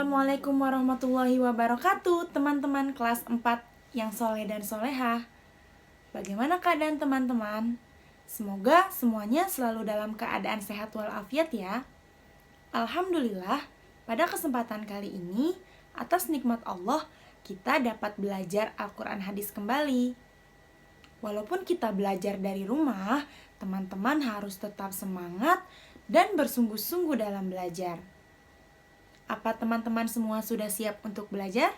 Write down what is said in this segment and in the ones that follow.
Assalamualaikum warahmatullahi wabarakatuh, teman-teman kelas 4 yang soleh dan solehah. Bagaimana keadaan teman-teman? Semoga semuanya selalu dalam keadaan sehat walafiat ya. Alhamdulillah, pada kesempatan kali ini, atas nikmat Allah, kita dapat belajar Al-Quran hadis kembali. Walaupun kita belajar dari rumah, teman-teman harus tetap semangat dan bersungguh-sungguh dalam belajar. Apa teman-teman semua sudah siap untuk belajar?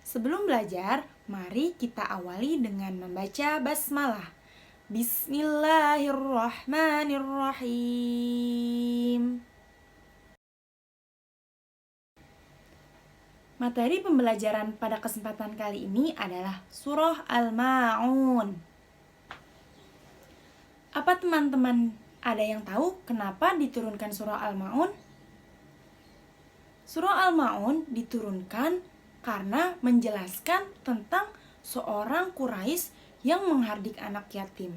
Sebelum belajar, mari kita awali dengan membaca basmalah. Bismillahirrahmanirrahim. Materi pembelajaran pada kesempatan kali ini adalah Surah Al-Ma'un. Apa teman-teman ada yang tahu kenapa diturunkan Surah Al-Ma'un? Surah Al-Ma'un diturunkan karena menjelaskan tentang seorang Quraisy yang menghardik anak yatim.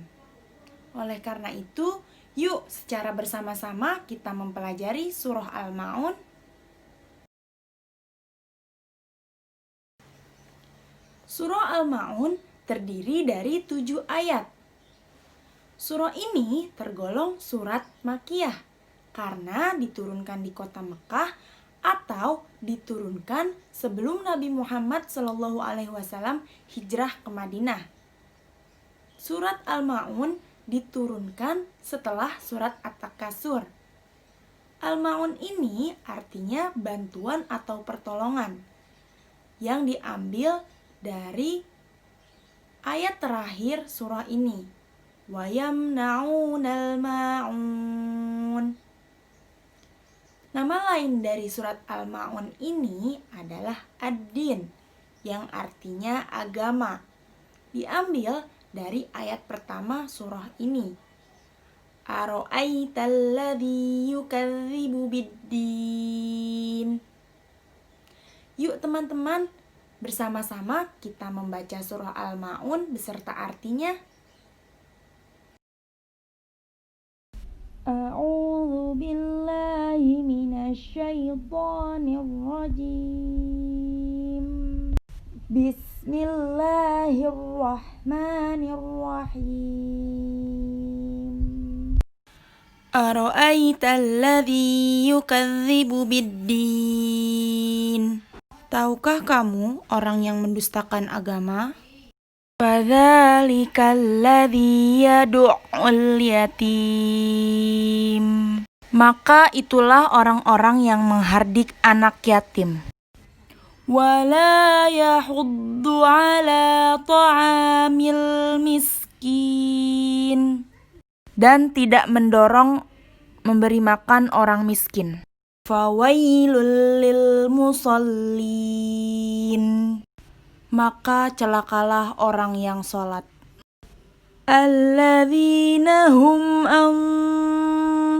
Oleh karena itu, yuk secara bersama-sama kita mempelajari Surah Al-Ma'un. Surah Al-Ma'un terdiri dari 7 ayat. Surah ini tergolong surat Makkiyah karena diturunkan di kota Mekah atau diturunkan sebelum Nabi Muhammad SAW hijrah ke Madinah. Surat Al-Ma'un diturunkan setelah surat At-Takasur. Al-Ma'un ini artinya bantuan atau pertolongan yang diambil dari ayat terakhir surah ini. Wa yamna'unal ma'un. Nama lain dari surat Al-Ma'un ini adalah Ad-Din, yang artinya agama. Diambil dari ayat pertama surah ini. Ara'aital ladzi yukadzibu bid-din. Yuk teman-teman, bersama-sama kita membaca surah Al-Ma'un beserta artinya. A'udzu billahi minasyaitonir rajim. Bismillahirrahmanirrahim. Ara'aital ladzi yukadzibu bid-din. Tahukah kamu orang yang mendustakan agama? Fadzalikal ladzi yad'ul yatim. Maka itulah orang-orang yang menghardik anak yatim. Wala yahuddu ala ta'amil miskin. Dan tidak mendorong memberi makan orang miskin. Fawailul lil musallin. Maka celakalah orang yang sholat. Alladzina hum an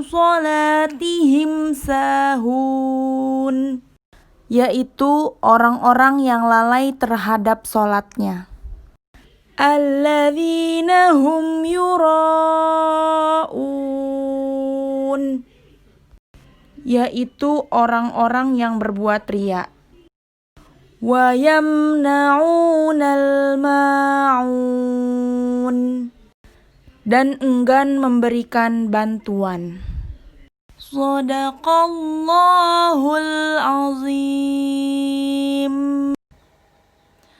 sholatihim sahun. Yaitu orang-orang yang lalai terhadap sholatnya. Alladzina hum yura'un. Yaitu orang-orang yang berbuat riya. Wa yamna'unal ma'un. Dan enggan memberikan bantuan. Shadaqallahul azim.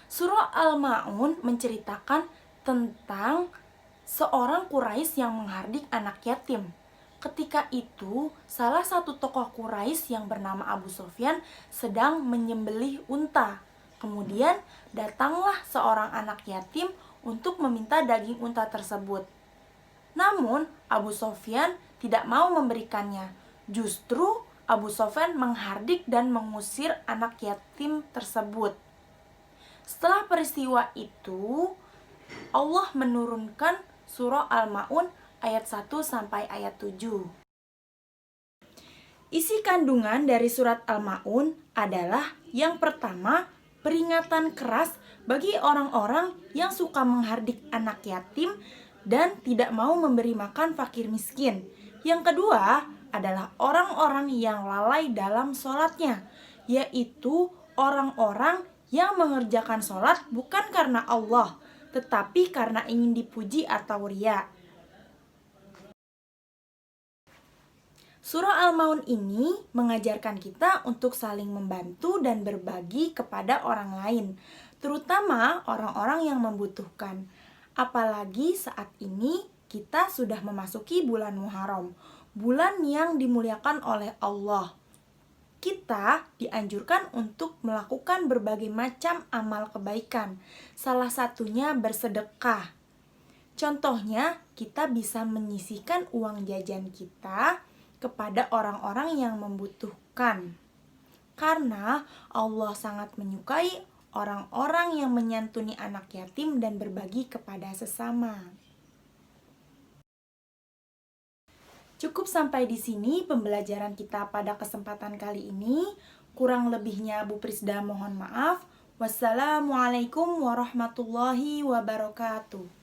Surah Al-Ma'un menceritakan tentang seorang Quraisy yang menghardik anak yatim. Ketika itu, salah satu tokoh Quraisy yang bernama Abu Sufyan sedang menyembelih unta. Kemudian datanglah seorang anak yatim untuk meminta daging unta tersebut. Namun Abu Sufyan tidak mau memberikannya. Justru Abu Sufyan menghardik dan mengusir anak yatim tersebut. Setelah peristiwa itu, Allah menurunkan surah Al-Ma'un ayat 1 sampai ayat 7. Isi kandungan dari surat Al-Ma'un adalah yang pertama, peringatan keras bagi orang-orang yang suka menghardik anak yatim dan tidak mau memberi makan fakir miskin. Yang kedua, adalah orang-orang yang lalai dalam sholatnya, yaitu orang-orang yang mengerjakan sholat bukan karena Allah, tetapi karena ingin dipuji atau ria. Surah Al-Maun ini mengajarkan kita untuk saling membantu dan berbagi kepada orang lain, terutama orang-orang yang membutuhkan. Apalagi saat ini kita sudah memasuki bulan Muharram, bulan yang dimuliakan oleh Allah. Kita dianjurkan untuk melakukan berbagai macam amal kebaikan, salah satunya bersedekah. Contohnya, kita bisa menyisihkan uang jajan kita kepada orang-orang yang membutuhkan. Karena Allah sangat menyukai orang-orang yang menyantuni anak yatim dan berbagi kepada sesama. Cukup sampai di sini pembelajaran kita pada kesempatan kali ini. Kurang lebihnya Bu Prisda mohon maaf. Wassalamualaikum warahmatullahi wabarakatuh.